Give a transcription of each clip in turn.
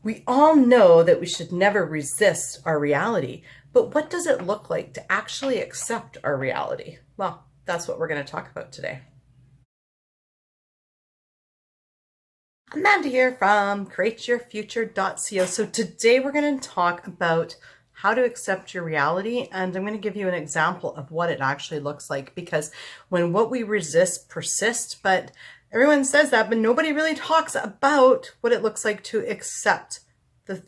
We all know that we should never resist our reality, but what does it look like to actually accept our reality? Well, that's what we're going to talk about today. Amanda here from createyourfuture.co. So today we're going to talk about how to accept your reality, and I'm going to give you an example of what it actually looks like, because when what we resist persists, but everyone says that, but nobody really talks about what it looks like to accept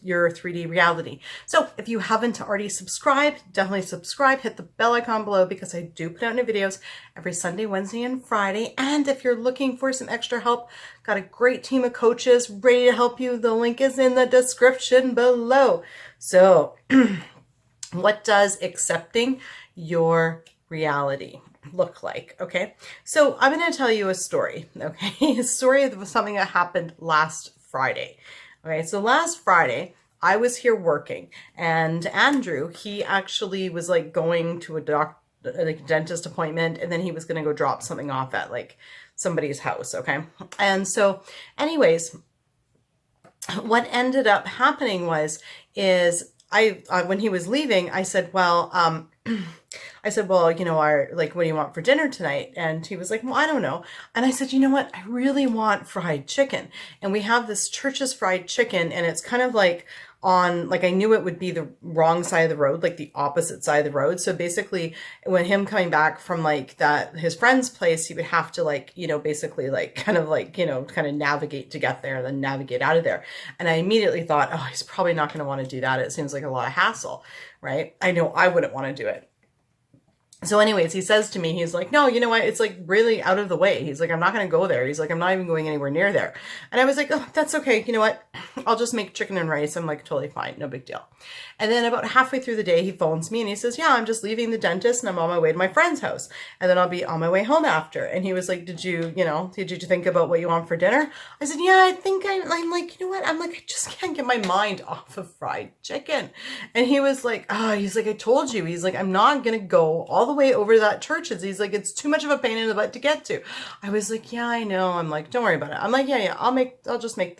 your 3D reality. So if you haven't already subscribed, definitely subscribe, hit the bell icon below, because I do put out new videos every Sunday, Wednesday, and Friday. And if you're looking for some extra help, got a great team of coaches ready to help you. The link is in the description below. So what does accepting your reality look like? Okay, so I'm going to tell you a story. Okay, a story of something that happened last Friday. Okay, so last Friday, I was here working, and Andrew, he actually was like going to a dentist appointment, and then he was going to go drop something off at like somebody's house. Okay, and so anyways, what ended up happening is when he was leaving, I said, well, you know, what do you want for dinner tonight? And he was like, well, I don't know. And I said, you know what? I really want fried chicken. And we have this Church's fried chicken, and it's kind of like I knew it would be the wrong side of the road, like the opposite side of the road. So basically when him coming back from his friend's place, he would have to kind of navigate to get there and then navigate out of there. And I immediately thought, oh, he's probably not going to want to do that. It seems like a lot of hassle, right? I know I wouldn't want to do it. So anyways, he says to me, he's like, no, you know what? It's like really out of the way. He's like, I'm not going to go there. He's like, I'm not even going anywhere near there. And I was like, oh, that's okay. You know what? I'll just make chicken and rice. I'm like, totally fine. No big deal. And then about halfway through the day, he phones me and he says, yeah, I'm just leaving the dentist and I'm on my way to my friend's house. And then I'll be on my way home after. And he was like, did you think about what you want for dinner? I said, yeah, I think I'm like, you know what? I'm like, I just can't get my mind off of fried chicken. And he was like, he's like, I told you. He's like, I'm not going to go all the way over to that Church's. He's like, it's too much of a pain in the butt to get to. I was like, yeah, I know. I'm like, don't worry about it. I'm like, yeah, I'll just make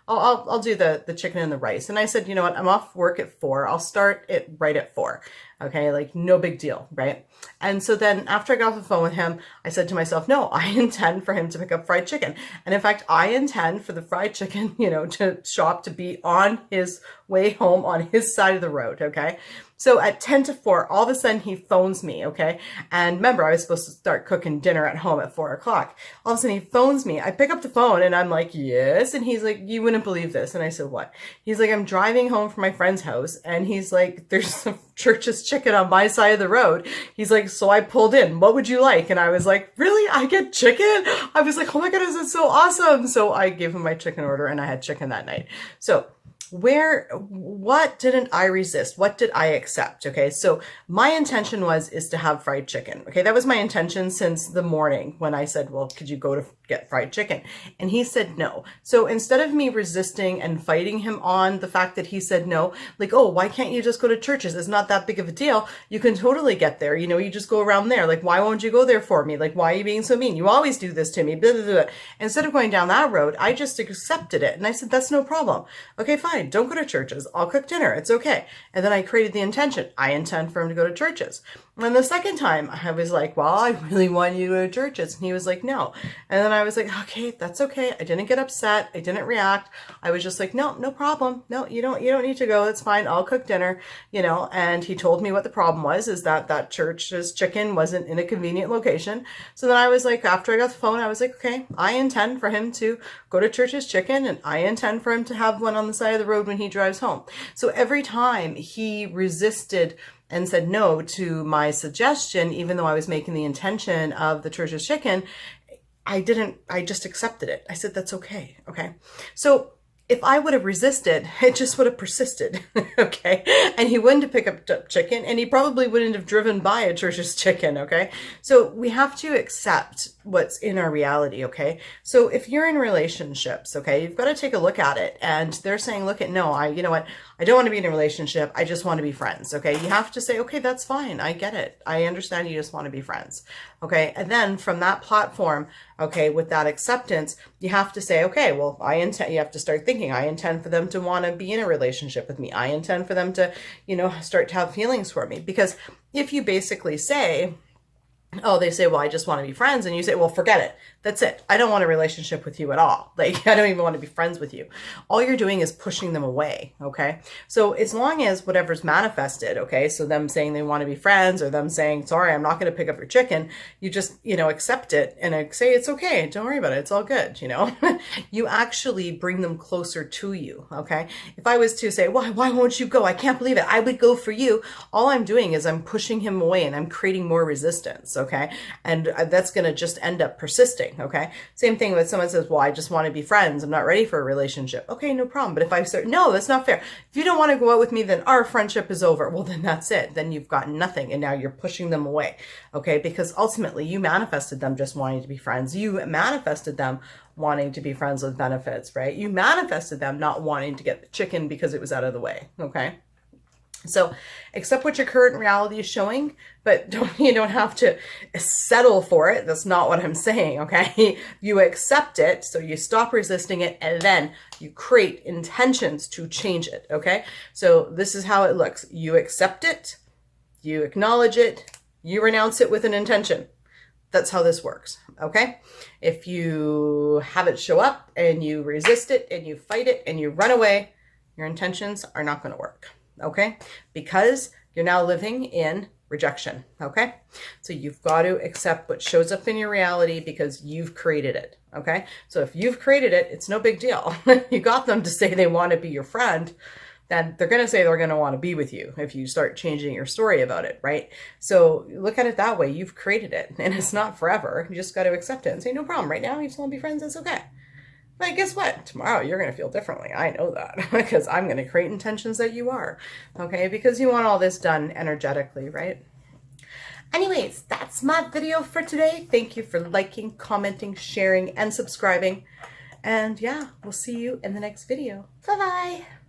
I'll do the chicken and the rice. And I said, you know what? I'm off work at 4. I'll start it right at 4. Okay. Like no big deal. Right. And so then after I got off the phone with him, I said to myself, no, I intend for him to pick up fried chicken. And in fact, I intend for the fried chicken, to shop to be on his way home on his side of the road. Okay. So at 10 to 4, all of a sudden he phones me, okay? And remember, I was supposed to start cooking dinner at home at 4 o'clock. All of a sudden he phones me. I pick up the phone and I'm like, yes. And he's like, you wouldn't believe this. And I said, what? He's like, I'm driving home from my friend's house. And he's like, there's some Church's chicken on my side of the road. He's like, so I pulled in. What would you like? And I was like, really? I get chicken? I was like, oh my goodness, it's so awesome. So I gave him my chicken order and I had chicken that night. So what didn't I resist? What did I accept? Okay. So my intention is to have fried chicken. Okay. That was my intention since the morning when I said, well, could you go to get fried chicken? And he said no. So instead of me resisting and fighting him on the fact that he said no, like, oh, why can't you just go to Church's? It's not that big of a deal. You can totally get there. You just go around there. Like, why won't you go there for me? Like, why are you being so mean? You always do this to me. Blah, blah, blah. Instead of going down that road, I just accepted it. And I said, that's no problem. Okay, fine. Don't go to Church's. I'll cook dinner. It's okay. And then I created the intention. I intend for him to go to Church's. And the second time I was like, well, I really want you to go to Church's. And he was like, no. And then I was like, okay, that's okay. I didn't get upset. I didn't react. I was just like, no problem. No, you don't need to go. It's fine. I'll cook dinner, and he told me what the problem was, is that Church's chicken wasn't in a convenient location. So then I was like, after I got the phone, I was like, okay, I intend for him to go to Church's chicken, and I intend for him to have one on the side of the road when he drives home. So every time he resisted and said no to my suggestion, even though I was making the intention of the Church's chicken, I just accepted it. I said, that's okay. Okay. So if I would have resisted, it just would have persisted. Okay. And he wouldn't have picked up chicken, and he probably wouldn't have driven by a Church's chicken. Okay. So we have to accept what's in our reality. Okay. So if you're in relationships, okay, you've got to take a look at it, and they're saying, you know what? I don't want to be in a relationship. I just want to be friends. Okay. You have to say, okay, that's fine. I get it. I understand you just want to be friends. Okay. And then from that platform, Okay, with that acceptance, you have to say, okay, well, you have to start thinking, I intend for them to want to be in a relationship with me. I intend for them to, start to have feelings for me. Because if you basically say, oh, they say, well, I just want to be friends. And you say, well, forget it. That's it. I don't want a relationship with you at all. Like, I don't even want to be friends with you. All you're doing is pushing them away. Okay. So as long as whatever's manifested, okay, so them saying they want to be friends or them saying, sorry, I'm not going to pick up your chicken. You just, accept it and say, it's okay. Don't worry about it. It's all good. You actually bring them closer to you. Okay. If I was to say, why won't you go? I can't believe it. I would go for you. All I'm doing is I'm pushing him away and I'm creating more resistance. Okay. And that's going to just end up persisting. Okay. Same thing with someone says, well, I just want to be friends. I'm not ready for a relationship. Okay, no problem. But if I start, no, that's not fair. If you don't want to go out with me, then our friendship is over. Well, then that's it. Then you've got nothing. And now you're pushing them away. Okay. Because ultimately you manifested them just wanting to be friends. You manifested them wanting to be friends with benefits, right? You manifested them not wanting to get the chicken because it was out of the way. Okay. So accept what your current reality is showing, but you don't have to settle for it. That's not what I'm saying, okay? You accept it, so you stop resisting it, and then you create intentions to change it, okay? So this is how it looks. You accept it, you acknowledge it, you renounce it with an intention. That's how this works, okay? If you have it show up and you resist it and you fight it and you run away, your intentions are not going to work. Okay, because you're now living in rejection. Okay, so you've got to accept what shows up in your reality because you've created it. Okay, so if you've created it, it's no big deal. You got them to say they want to be your friend, then they're going to say they're going to want to be with you if you start changing your story about it, right? So look at it that way. You've created it and it's not forever. You just got to accept it and say, no problem. Right now, you just want to be friends. That's okay. But guess what? Tomorrow you're going to feel differently. I know that because I'm going to create intentions that you are. Okay. Because you want all this done energetically, right? Anyways, that's my video for today. Thank you for liking, commenting, sharing, and subscribing. And yeah, we'll see you in the next video. Bye-bye.